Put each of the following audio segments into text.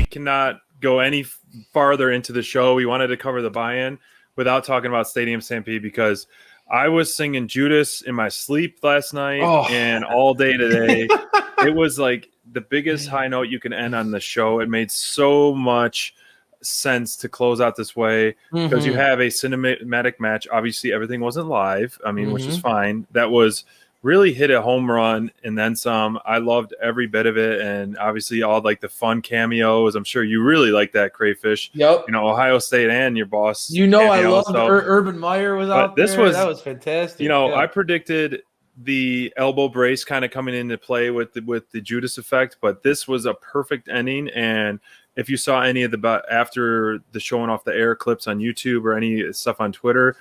cannot go any farther into the show. We wanted to cover the buy-in without talking about Stadium Stampede because I was singing Judas in my sleep last night and all day today. It was like the biggest high note you can end on the show. It made so much sense to close out this way because you have a cinematic match. Obviously, everything wasn't live. I mean, which is fine. That was really hit a home run and then some. I loved every bit of it, and obviously all like the fun cameos. I'm sure you really like that, Crayfish. Yep. You know, Ohio State and your boss. You know, I loved Urban Meyer was out there. That was fantastic. You know, I predicted the elbow brace kind of coming into play with the Judas effect, but this was a perfect ending. And if you saw any of the after the showing off the air clips on YouTube or any stuff on Twitter,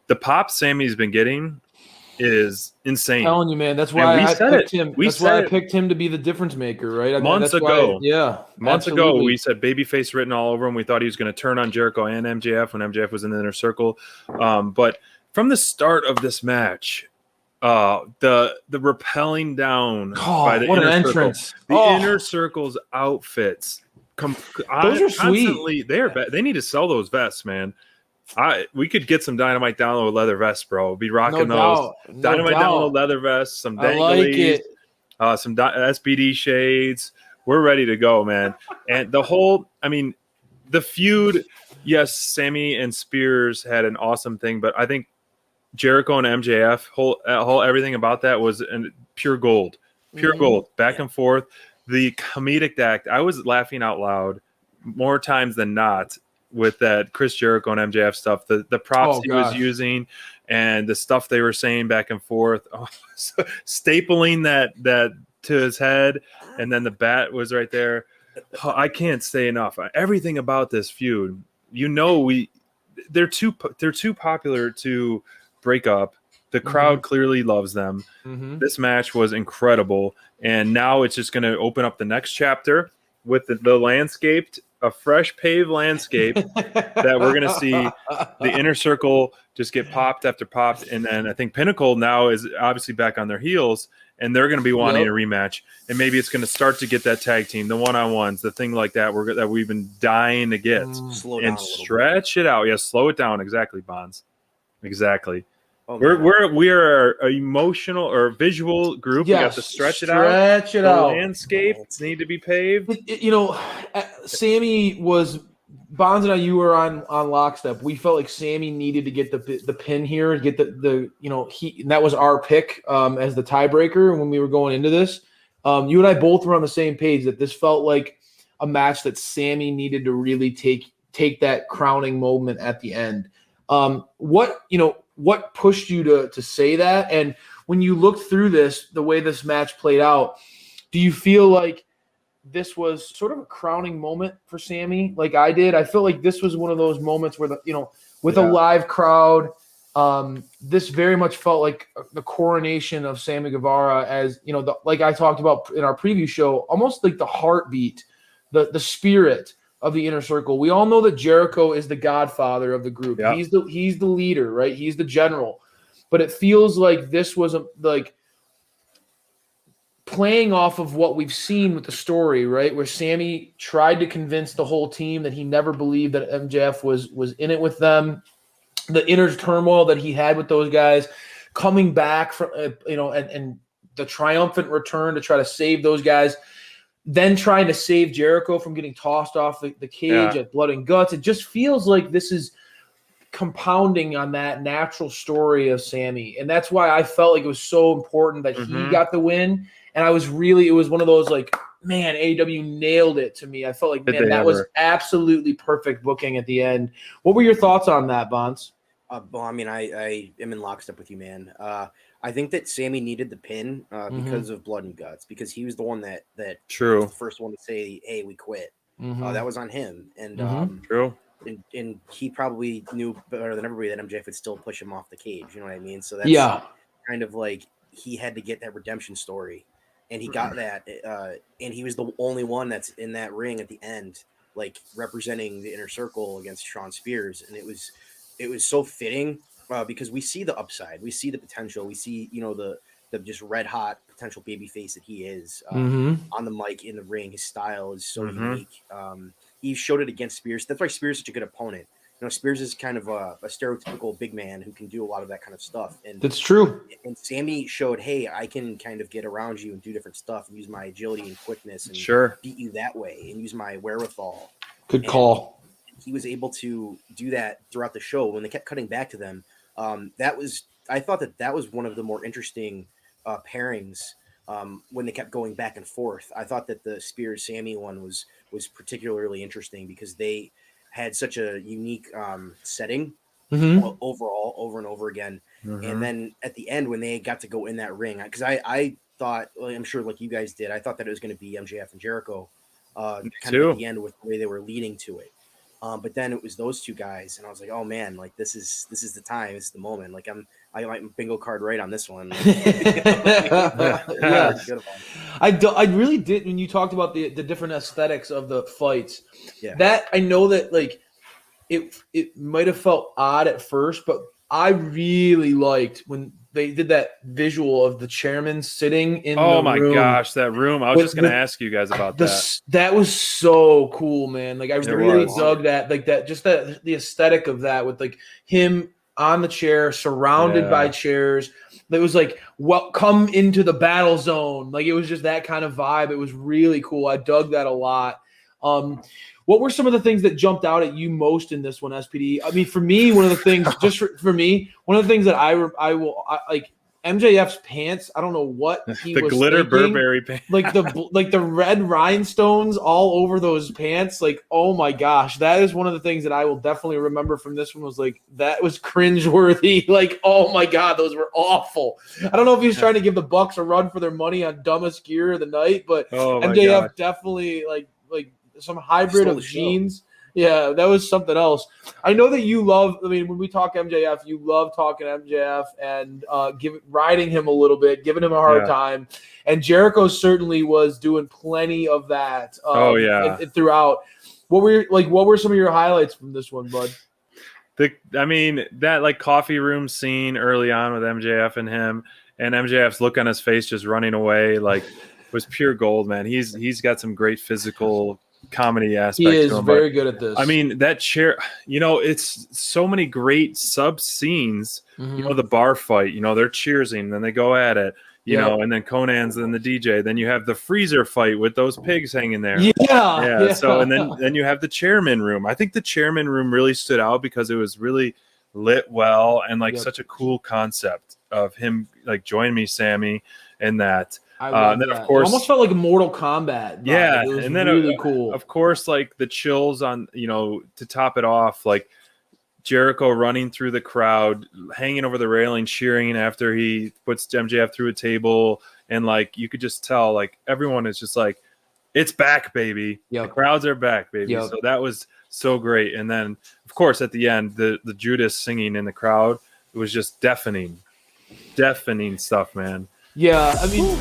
the pop Sammy's been getting is insane. I'm telling you, man. That's why I picked him. That's why I picked him to be the difference maker, right? Months ago, absolutely. we said babyface written all over him. We thought he was going to turn on Jericho and MJF when MJF was in the inner circle. But from the start of this match, the repelling down by the inner entrance, inner circle's outfits, those are sweet. They need to sell those vests, man. We could get some Dynamite download leather vests, bro. Be rocking those. Dynamite download leather vests, some danglies, some SBD shades. We're ready to go, man. And the feud, yes, Sammy and Spears had an awesome thing, but I think Jericho and MJF, whole everything about that was pure gold. Gold, back and forth. The comedic act, I was laughing out loud more times than not with that Chris Jericho and MJF stuff, the props he was using and the stuff they were saying back and forth, stapling that to his head, and then the bat was right there. I can't say enough. Everything about this feud, they're too popular to break up. The crowd clearly loves them. This match was incredible, and now it's just going to open up the next chapter with the landscaped, a fresh paved landscape that we're going to see the inner circle just get popped after popped. And then I think Pinnacle now is obviously back on their heels, and they're going to be wanting a rematch. And maybe it's going to start to get that tag team, the one-on-ones, the thing like that that we've been dying to get. Stretch it out. Yeah, slow it down. Exactly, Bonds. Exactly. We are an emotional or visual group. Yes, we have to stretch it out. The landscapes need to be paved. Sammy was Bonds and you were on lockstep. We felt like Sammy needed to get the pin here, get and that was our pick as the tiebreaker when we were going into this. You and I both were on the same page that this felt like a match that Sammy needed to really take that crowning moment at the end. What pushed you to say that? And when you look through the way this match played out, do you feel like this was sort of a crowning moment for Sammy? Like I did. I felt like this was one of those moments where with a live crowd, this very much felt like the coronation of Sammy Guevara as, like I talked about in our preview show, almost like the heartbeat, the spirit of the inner circle. We all know that Jericho is the godfather of the group. Yeah. He's the leader, right? He's the general. But it feels like this was playing off of what we've seen with the story, right? Where Sammy tried to convince the whole team that he never believed that MJF was in it with them. The inner turmoil that he had with those guys, coming back from and the triumphant return to try to save those guys. Then trying to save Jericho from getting tossed off the cage at Blood and Guts. It just feels like this is compounding on that natural story of Sammy. And that's why I felt like it was so important that he got the win. And it was one of those like, man, AEW nailed it to me. I felt like, man, that was absolutely perfect booking at the end. What were your thoughts on that, Bonds? Well, I mean, I am in lockstep with you, man. I think that Sammy needed the pin because of Blood and Guts, because he was the one that was the first one to say, "Hey, we quit." That was on him, and true. And he probably knew better than everybody that MJF would still push him off the cage. You know what I mean? So that's kind of like he had to get that redemption story, and he got that. And he was the only one that's in that ring at the end, like representing the inner circle against Shawn Spears, and it was so fitting. Because we see the upside, we see the potential, we see the the just red hot potential baby face that he is Mm-hmm. on the mic, in the ring. His style is so Mm-hmm. unique. He showed it against Spears. That's why Spears is such a good opponent. You know, Spears is kind of a stereotypical big man who can do a lot of that kind of stuff. And that's true. And Sammy showed, hey, I can kind of get around you and do different stuff and use my agility and quickness and Sure. beat you that way and use my wherewithal. Good call. He was able to do that throughout the show. When they kept cutting back to them, I thought that was one of the more interesting pairings when they kept going back and forth. I thought that the Spears Sammy one was particularly interesting because they had such a unique setting overall, over and over again. And then at the end, when they got to go in that ring, because I thought, well, I'm sure like you guys did, I thought that it was going to be MJF and Jericho kind of at the end with the way they were leading to it. But then it was those two guys, and I was like, oh man, like this is the time, this is the moment. Like I might bingo card right on this one. Yeah. I really did when you talked about the different aesthetics of the fights. Yeah. That I know that like it might have felt odd at first, but I really liked when they did that visual of the chairman sitting in the room. Oh my gosh, that room. I was just going to ask you guys about that. That was so cool, man. Like I really dug that, like that, just that the aesthetic of that with like him on the chair, surrounded by chairs. It was like, come into the battle zone. Like it was just that kind of vibe. It was really cool. I dug that a lot. What were some of the things that jumped out at you most in this one, SPD? I mean, for me, one of the things, just for me, one of the things that I like MJF's pants. I don't know what he was glitter thinking. Burberry pants, like the red rhinestones all over those pants. Like, oh my gosh, that is one of the things that I will definitely remember from this one. Was like that was cringeworthy. Like, oh my god, those were awful. I don't know if he was trying to give the Bucks a run for their money on dumbest gear of the night, but MJF definitely like some hybrid of jeans. Yeah, that was something else. I know that you love, I mean, when we talk MJF, you love talking MJF and riding him a little bit, giving him a hard time. And Jericho certainly was doing plenty of that throughout. What were some of your highlights from this one, bud? That like coffee room scene early on with MJF and him, and MJF's look on his face just running away, like was pure gold, man. He's got some great physical comedy aspect. He is to him, very good at this. I mean, that chair, it's so many great sub scenes. The bar fight, they're cheersing, and then they go at it, and then Conan's then the DJ. Then you have the freezer fight with those pigs hanging there. Yeah. So and then you have the chairman room. I think the chairman room really stood out because it was really lit well and like such a cool concept of him like join me, Sammy, and that. And then, of course, it almost felt like a Mortal Kombat. Yeah, it was and then really cool. Of course, like the chills on, to top it off, like Jericho running through the crowd, hanging over the railing, cheering after he puts MJF through a table, and like you could just tell, like everyone is just like, "It's back, baby! The crowds are back, baby!" So that was so great. And then, of course, at the end, the Judas singing in the crowd, it was just deafening stuff, man. Yeah, I mean,